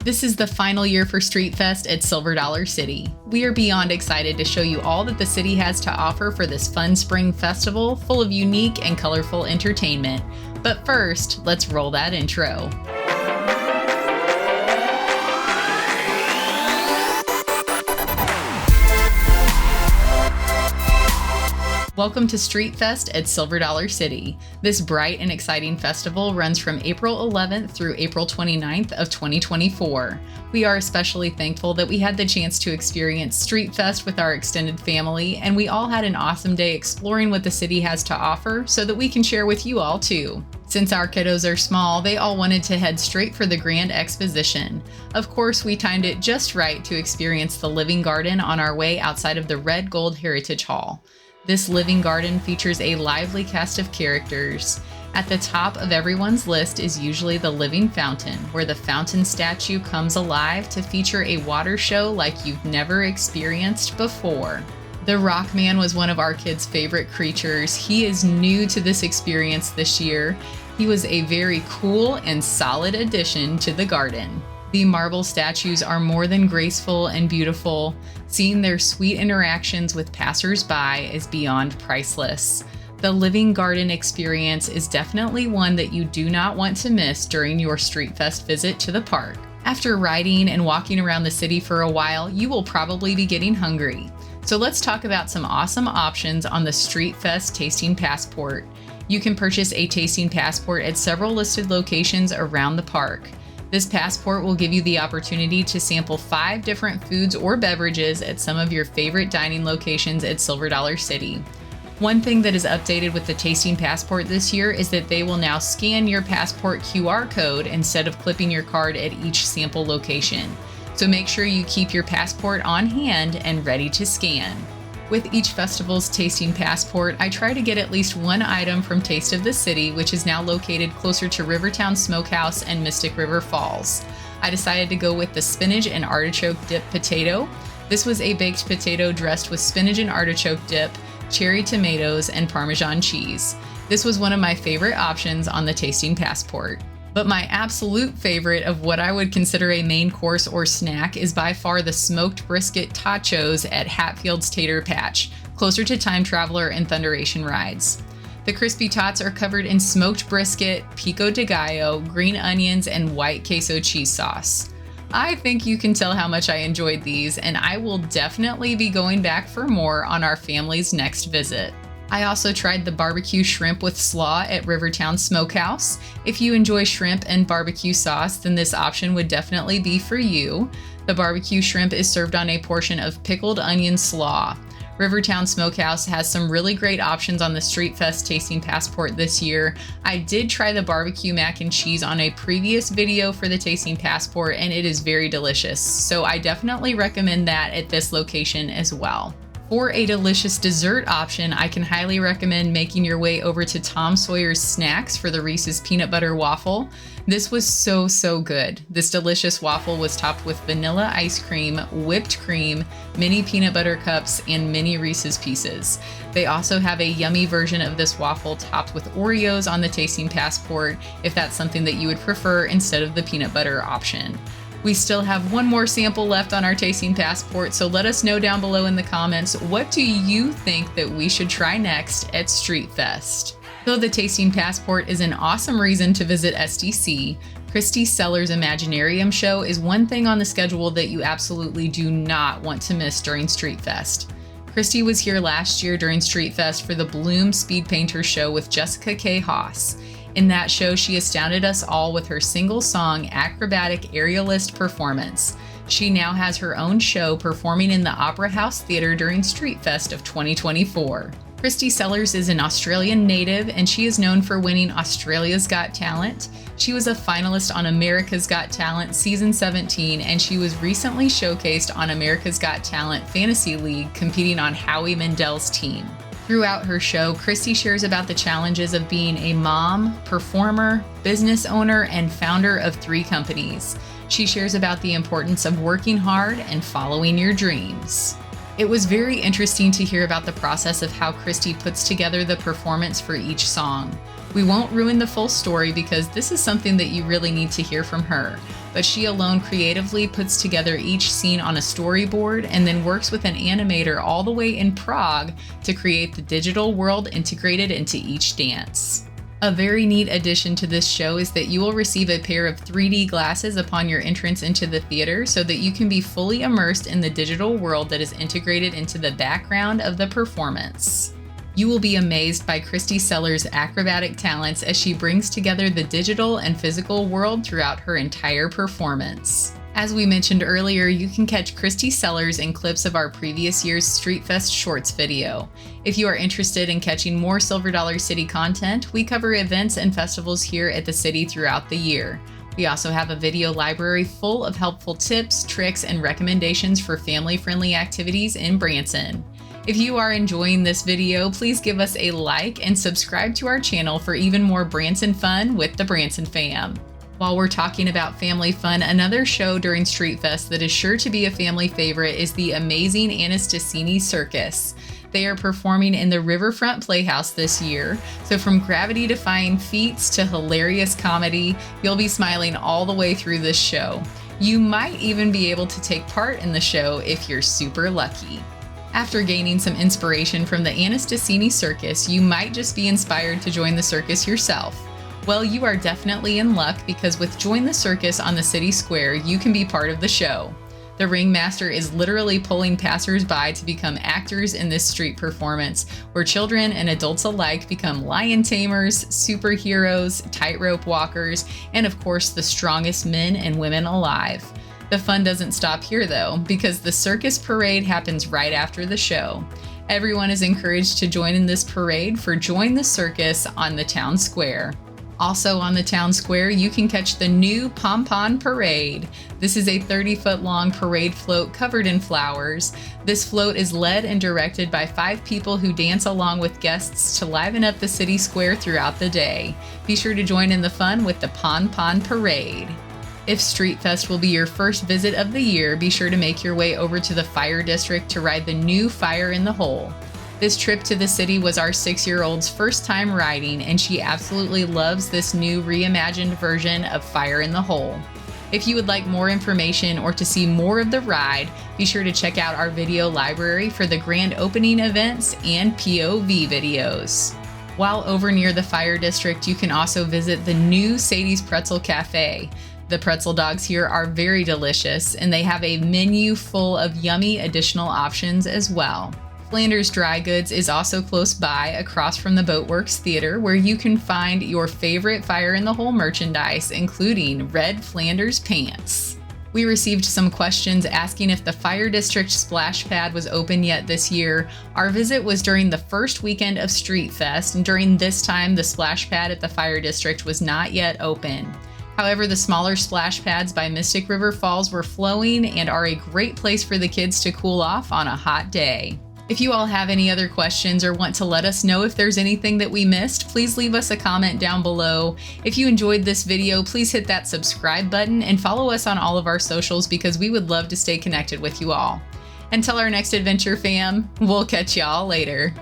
This is the final year for Street Fest at Silver Dollar City. We are beyond excited to show you all that the city has to offer for this fun spring festival full of unique and colorful entertainment. But first, let's roll that intro. Welcome to Street Fest at Silver Dollar City. This bright and exciting festival runs from April 11th through April 29th of 2024. We are especially thankful that we had the chance to experience Street Fest with our extended family, and we all had an awesome day exploring what the city has to offer so that we can share with you all too. Since our kiddos are small, they all wanted to head straight for the Grand Exposition. Of course, we timed it just right to experience the Living Garden on our way outside of the Red Gold Heritage Hall. This living garden features a lively cast of characters. At the top of everyone's list is usually the living fountain, where the fountain statue comes alive to feature a water show like you've never experienced before. The Rockman was one of our kids' favorite creatures. He is new to this experience this year. He was a very cool and solid addition to the garden. The marble statues are more than graceful and beautiful. Seeing their sweet interactions with passers-by is beyond priceless. The Living Garden experience is definitely one that you do not want to miss during your Street Fest visit to the park. After riding and walking around the city for a while, you will probably be getting hungry. So let's talk about some awesome options on the Street Fest Tasting Passport. You can purchase a tasting passport at several listed locations around the park. This passport will give you the opportunity to sample 5 different foods or beverages at some of your favorite dining locations at Silver Dollar City. One thing that is updated with the Tasting Passport this year is that they will now scan your passport QR code instead of clipping your card at each sample location. So make sure you keep your passport on hand and ready to scan. With each festival's Tasting Passport, I try to get at least one item from Taste of the City, which is now located closer to Rivertown Smokehouse and Mystic River Falls. I decided to go with the spinach and artichoke dip potato. This was a baked potato dressed with spinach and artichoke dip, cherry tomatoes, and Parmesan cheese. This was one of my favorite options on the Tasting Passport. But my absolute favorite of what I would consider a main course or snack is by far the smoked brisket tachos at Hatfield's Tater Patch, closer to Time Traveler and Thunderation rides. The crispy tots are covered in smoked brisket, pico de gallo, green onions, and white queso cheese sauce. I think you can tell how much I enjoyed these, and I will definitely be going back for more on our family's next visit. I also tried the barbecue shrimp with slaw at Rivertown Smokehouse. If you enjoy shrimp and barbecue sauce, then this option would definitely be for you. The barbecue shrimp is served on a portion of pickled onion slaw. Rivertown Smokehouse has some really great options on the Street Fest Tasting Passport this year. I did try the barbecue mac and cheese on a previous video for the Tasting Passport, and it is very delicious. So I definitely recommend that at this location as well. For a delicious dessert option, I can highly recommend making your way over to Tom Sawyer's Snacks for the Reese's Peanut Butter Waffle. This was so good. This delicious waffle was topped with vanilla ice cream, whipped cream, mini peanut butter cups, and mini Reese's Pieces. They also have a yummy version of this waffle topped with Oreos on the Tasting Passport, if that's something that you would prefer instead of the peanut butter option. We still have one more sample left on our Tasting Passport, so let us know down below in the comments, what do you think that we should try next at Street Fest? Though the Tasting Passport is an awesome reason to visit SDC, Christy Sellers' Imaginarium show is one thing on the schedule that you absolutely do not want to miss during Street Fest. Christy was here last year during Street Fest for the Bloom Speed Painter show with Jessica K. Haas. In that show, she astounded us all with her single-song acrobatic aerialist performance. She now has her own show performing in the Opera House Theatre during Street Fest of 2024. Christy Sellers is an Australian native, and she is known for winning Australia's Got Talent. She was a finalist on America's Got Talent Season 17, and she was recently showcased on America's Got Talent Fantasy League, competing on Howie Mandel's team. Throughout her show, Christy shares about the challenges of being a mom, performer, business owner, and founder of 3 companies. She shares about the importance of working hard and following your dreams. It was very interesting to hear about the process of how Christy puts together the performance for each song. We won't ruin the full story because this is something that you really need to hear from her. but she alone creatively puts together each scene on a storyboard and then works with an animator all the way in Prague to create the digital world integrated into each dance. A very neat addition to this show is that you will receive a pair of 3D glasses upon your entrance into the theater so that you can be fully immersed in the digital world that is integrated into the background of the performance. You will be amazed by Christy Sellers' acrobatic talents as she brings together the digital and physical world throughout her entire performance. As we mentioned earlier, you can catch Christy Sellers in clips of our previous year's Street Fest Shorts video. If you are interested in catching more Silver Dollar City content, we cover events and festivals here at the city throughout the year. We also have a video library full of helpful tips, tricks, and recommendations for family-friendly activities in Branson. If you are enjoying this video, please give us a like and subscribe to our channel for even more Branson fun with the Branson Fam. While we're talking about family fun, another show during Street Fest that is sure to be a family favorite is the amazing Anastassini Circus. They are performing in the Riverfront Playhouse this year, so from gravity-defying feats to hilarious comedy, you'll be smiling all the way through this show. You might even be able to take part in the show if you're super lucky. After gaining some inspiration from the Anastassini Circus, you might just be inspired to join the circus yourself. Well, you are definitely in luck because with Join the Circus on the city square, you can be part of the show. The ringmaster is literally pulling passers-by to become actors in this street performance, where children and adults alike become lion tamers, superheroes, tightrope walkers, and of course the strongest men and women alive. The fun doesn't stop here though, because the circus parade happens right after the show. Everyone is encouraged to join in this parade for Join the Circus on the town square. Also on the town square, you can catch the new Pom-Pom Parade. This is a 30-foot long parade float covered in flowers. This float is led and directed by 5 people who dance along with guests to liven up the city square throughout the day. Be sure to join in the fun with the Pom-Pom Parade. If Street Fest will be your first visit of the year, be sure to make your way over to the Fire District to ride the new Fire in the Hole. This trip to the city was our 6-year-old's first time riding, and she absolutely loves this new reimagined version of Fire in the Hole. If you would like more information or to see more of the ride, be sure to check out our video library for the grand opening events and POV videos. While over near the Fire District, you can also visit the new Sadie's Pretzel Cafe. The pretzel dogs here are very delicious, and they have a menu full of yummy additional options as well. Flanders Dry Goods is also close by across from the Boatworks Theater, where you can find your favorite Fire in the Hole merchandise, including red Flanders pants. We received some questions asking if the Fire District splash pad was open yet this year. Our visit was during the first weekend of Street Fest, and during this time the splash pad at the Fire District was not yet open. However, the smaller splash pads by Mystic River Falls were flowing and are a great place for the kids to cool off on a hot day. If you all have any other questions or want to let us know if there's anything that we missed, please leave us a comment down below. If you enjoyed this video, please hit that subscribe button and follow us on all of our socials because we would love to stay connected with you all. Until our next adventure, fam, we'll catch y'all later.